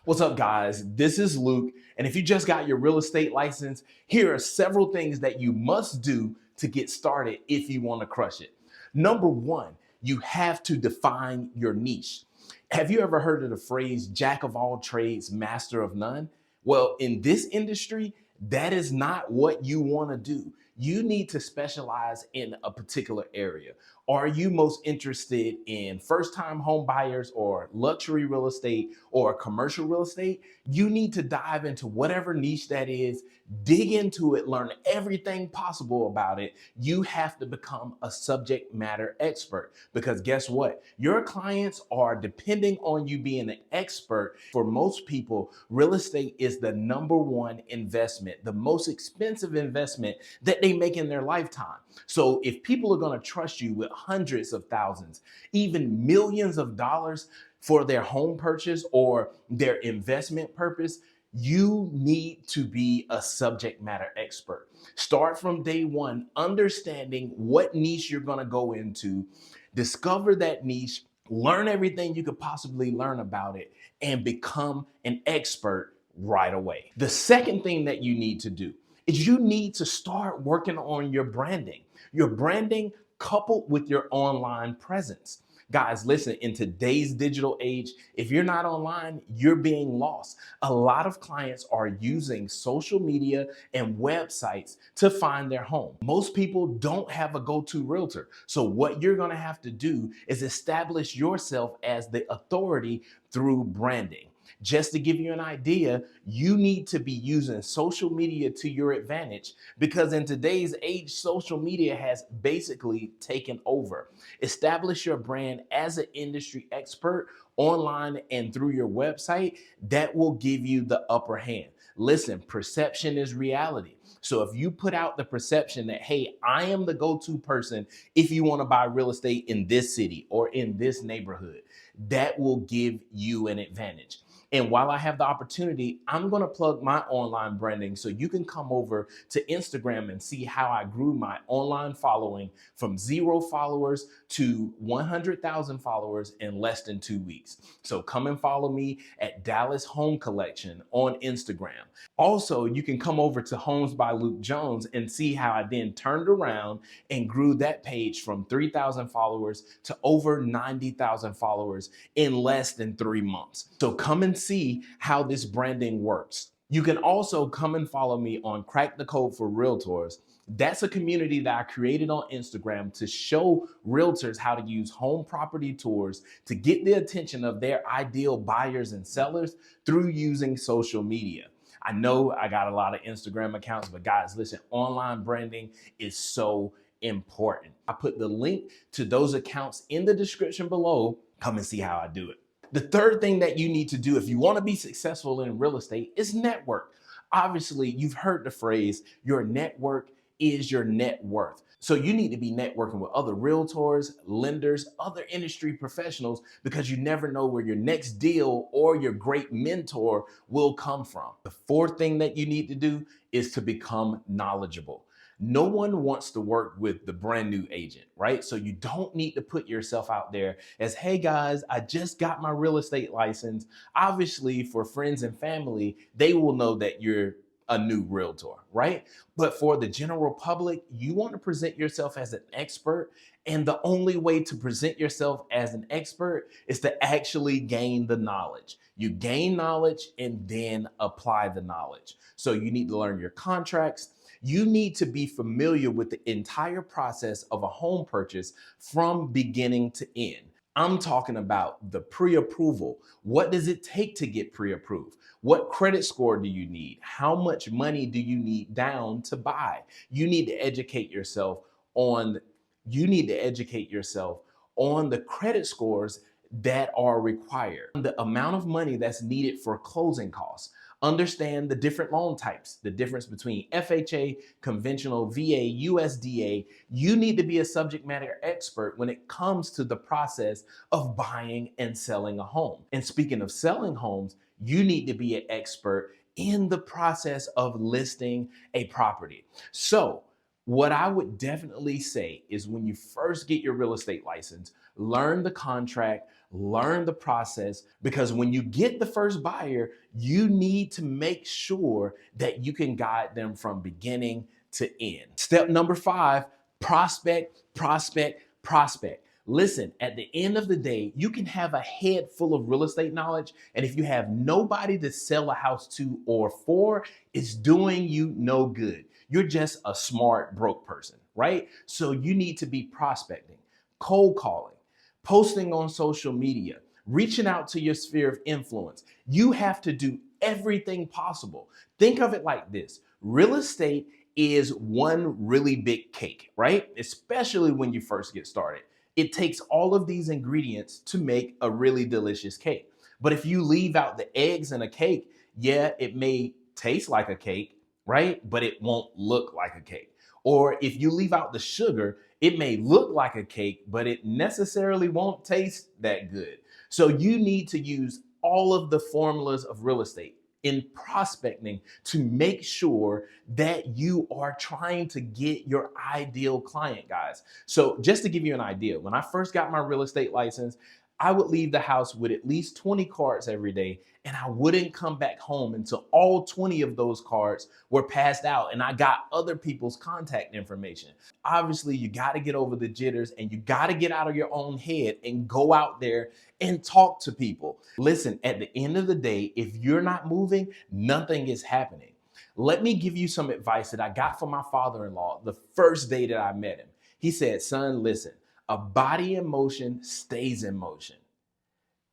What's up, guys? This is Luke, and if you just got your real estate license, here are several things that you must do to get started if you want to crush it. Number one, you have to define your niche. Have you ever heard of the phrase jack of all trades, master of none? Well, in this industry, that is not what you want to do. You need to specialize in a particular area. Are you most interested in first-time home buyers or luxury real estate or commercial real estate? You need to dive into whatever niche that is, dig into it, learn everything possible about it. You have to become a subject matter expert because guess what? Your clients are depending on you being an expert. For most people, real estate is the number one investment, the most expensive investment that they make in their lifetime. So if people are going to trust you with hundreds of thousands, even millions of dollars for their home purchase or their investment purpose, you need to be a subject matter expert. Start from day one, understanding what niche you're going to go into, discover that niche, learn everything you could possibly learn about it, and become an expert right away. The second thing that you need to do is you need to start working on your branding. Your branding coupled with your online presence. Guys, listen, in today's digital age, if you're not online, you're being lost. A lot of clients are using social media and websites to find their home. Most people don't have a go-to realtor. So what you're going to have to do is establish yourself as the authority through branding. Just to give you an idea, you need to be using social media to your advantage because in today's age, social media has basically taken over. Establish your brand as an industry expert online and through your website. That will give you the upper hand. Listen, perception is reality. So if you put out the perception that, hey, I am the go-to person if you want to buy real estate in this city or in this neighborhood, that will give you an advantage. And while I have the opportunity, I'm going to plug my online branding so you can come over to Instagram and see how I grew my online following from 0 followers to 100,000 followers in less than 2 weeks. So come and follow me at Dallas Home Collection on Instagram. Also, you can come over to Homes by Luke Jones and see how I then turned around and grew that page from 3,000 followers to over 90,000 followers in less than 3 months. So come and see how this branding works. You can also come and follow me on Crack the Code for Realtors. That's a community that I created on Instagram to show realtors how to use home property tours to get the attention of their ideal buyers and sellers through using social media. I know I got a lot of Instagram accounts, but guys, listen, online branding is so important. I put the link to those accounts in the description below. Come and see how I do it. The third thing that you need to do if you want to be successful in real estate is network. Obviously, you've heard the phrase, your network is your net worth. So you need to be networking with other realtors, lenders, other industry professionals, because you never know where your next deal or your great mentor will come from. The fourth thing that you need to do is to become knowledgeable. No one wants to work with the brand new agent, right? So you don't need to put yourself out there as, hey guys, I just got my real estate license. Obviously, for friends and family, they will know that you're a new realtor, right? But for the general public, you want to present yourself as an expert. And the only way to present yourself as an expert is to actually gain the knowledge. You gain knowledge and then apply the knowledge. So you need to learn your contracts. You need to be familiar with the entire process of a home purchase from beginning to end. I'm talking about the pre-approval. What does it take to get pre-approved? What credit score do you need? How much money do you need down to buy? You need to educate yourself on the credit scores that are required, the amount of money that's needed for closing costs. Understand the different loan types, the difference between FHA, conventional, VA, USDA. You need to be a subject matter expert when it comes to the process of buying and selling a home. And speaking of selling homes, you need to be an expert in the process of listing a property. So what I would definitely say is when you first get your real estate license, learn the contract, learn the process, because when you get the first buyer, you need to make sure that you can guide them from beginning to end. Step number 5, prospect, prospect, prospect. Listen, at the end of the day, you can have a head full of real estate knowledge, and if you have nobody to sell a house to or for, it's doing you no good. You're just a smart broke person, right? So you need to be prospecting, cold calling, posting on social media, reaching out to your sphere of influence. You have to do everything possible. Think of it like this: real estate is one really big cake, right? Especially when you first get started. It takes all of these ingredients to make a really delicious cake. But if you leave out the eggs in a cake, yeah, it may taste like a cake, right? But it won't look like a cake. Or if you leave out the sugar, it may look like a cake, but it necessarily won't taste that good. So you need to use all of the formulas of real estate in prospecting to make sure that you are trying to get your ideal client, guys. So just to give you an idea, when I first got my real estate license, I would leave the house with at least 20 cards every day, and I wouldn't come back home until all 20 of those cards were passed out and I got other people's contact information. Obviously, you got to get over the jitters and you got to get out of your own head and go out there and talk to people. Listen, at the end of the day, if you're not moving, nothing is happening. Let me give you some advice that I got from my father-in-law the first day that I met him. He said, "Son, listen, a body in motion stays in motion."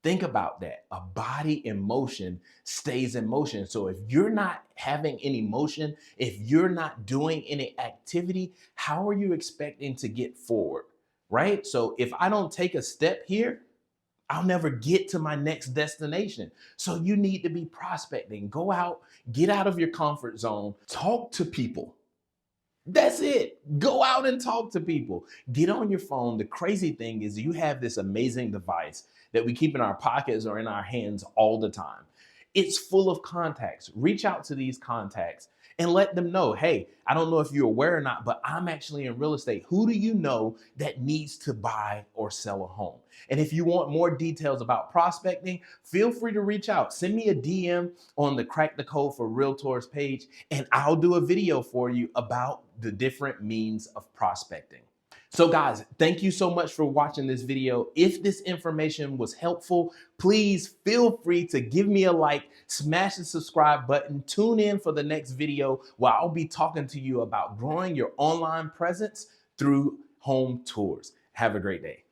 Think about that. A body in motion stays in motion. So if you're not having any motion, if you're not doing any activity, how are you expecting to get forward? Right? So if I don't take a step here, I'll never get to my next destination. So you need to be prospecting. Go out, get out of your comfort zone, talk to people. That's it. Go out and talk to people. Get on your phone. The crazy thing is, you have this amazing device that we keep in our pockets or in our hands all the time. It's full of contacts. Reach out to these contacts and let them know, hey, I don't know if you're aware or not, but I'm actually in real estate. Who do you know that needs to buy or sell a home? And if you want more details about prospecting, feel free to reach out. Send me a DM on the Crack the Code for Realtors page, and I'll do a video for you about the different means of prospecting. So guys, thank you so much for watching this video. If this information was helpful, please feel free to give me a like, smash the subscribe button, tune in for the next video where I'll be talking to you about growing your online presence through home tours. Have a great day.